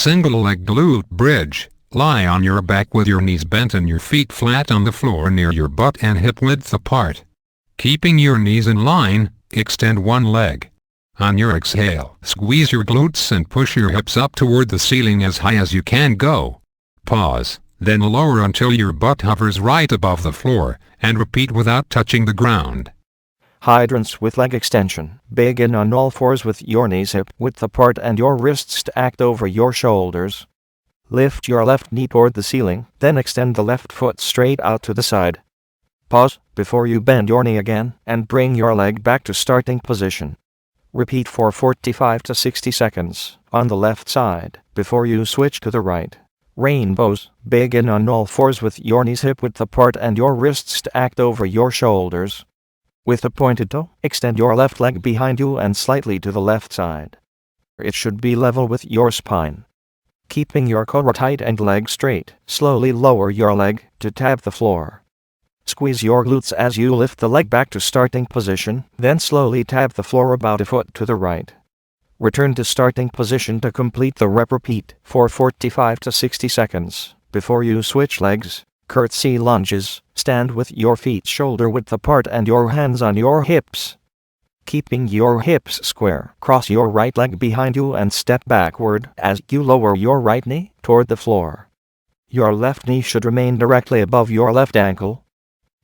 single leg glute bridge. Lie on your back with your knees bent and your feet flat on the floor near your butt and hip width apart. Keeping your knees in line, extend one leg. On your exhale, squeeze your glutes and push your hips up toward the ceiling as high as you can go. Pause, then lower until your butt hovers right above the floor, and repeat without touching the ground. Hydrants with leg extension. Begin on all fours with your knees hip width apart and your wrists stacked over your shoulders. Lift your left knee toward the ceiling, then extend the left foot straight out to the side. Pause before you bend your knee again, and bring your leg back to starting position. Repeat for 45 to 60 seconds on the left side before you switch to the right. Rainbows. Begin on all fours with your knees hip width apart and your wrists stacked over your shoulders. With a pointed toe, extend your left leg behind you and slightly to the left side. It should be level with your spine. Keeping your core tight and leg straight, slowly lower your leg to tap the floor. Squeeze your glutes as you lift the leg back to starting position, then slowly tap the floor about a foot to the right. Return to starting position to complete the rep. Repeat for 45 to 60 seconds before you switch legs. Curtsy lunges. Stand with your feet shoulder width apart and your hands on your hips. Keeping your hips square, cross your right leg behind you and step backward as you lower your right knee toward the floor. Your left knee should remain directly above your left ankle.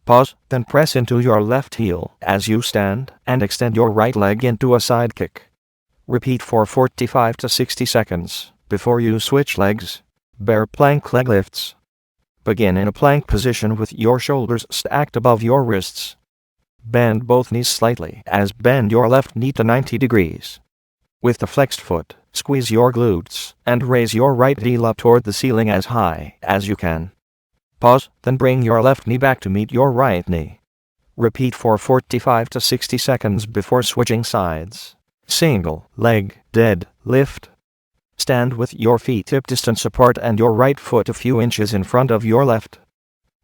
Pause, then press into your left heel as you stand and extend your right leg into a side kick. Repeat for 45 to 60 seconds before you switch legs. Bear plank leg lifts. Begin in a plank position with your shoulders stacked above your wrists. Bend both knees slightly as bend your left knee to 90 degrees. With the flexed foot, squeeze your glutes and raise your right heel up toward the ceiling as high as you can. Pause, then bring your left knee back to meet your right knee. Repeat for 45 to 60 seconds before switching sides. Single leg dead lift. Stand with your feet hip distance apart and your right foot a few inches in front of your left.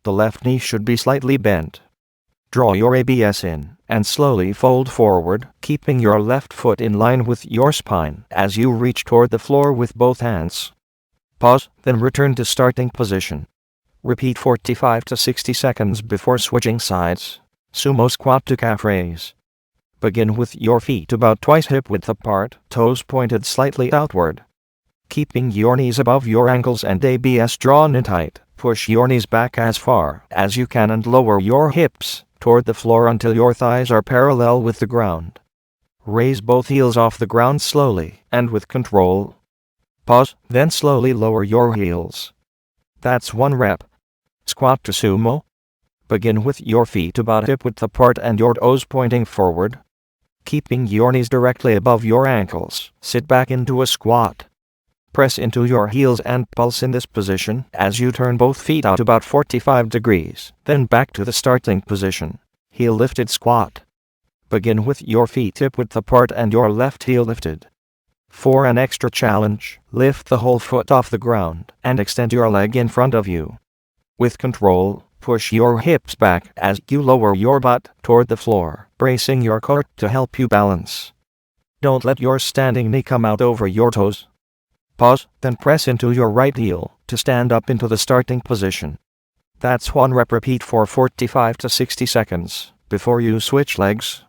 The left knee should be slightly bent. Draw your abs in and slowly fold forward, keeping your left foot in line with your spine as you reach toward the floor with both hands. Pause, then return to starting position. Repeat 45 to 60 seconds before switching sides. Sumo squat to calf raise. Begin with your feet about twice hip width apart, toes pointed slightly outward. Keeping your knees above your ankles and abs drawn in tight, push your knees back as far as you can and lower your hips toward the floor until your thighs are parallel with the ground. Raise both heels off the ground slowly and with control. Pause, then slowly lower your heels. That's one rep. Squat to sumo. Begin with your feet about hip width apart and your toes pointing forward. Keeping your knees directly above your ankles, sit back into a squat. Press into your heels and pulse in this position as you turn both feet out about 45 degrees, then back to the starting position. Heel lifted squat. Begin with your feet hip width apart and your left heel lifted. For an extra challenge, lift the whole foot off the ground and extend your leg in front of you. With control, push your hips back as you lower your butt toward the floor, bracing your core to help you balance. Don't let your standing knee come out over your toes. Pause, then press into your right heel to stand up into the starting position. That's one rep. Repeat for 45 to 60 seconds before you switch legs.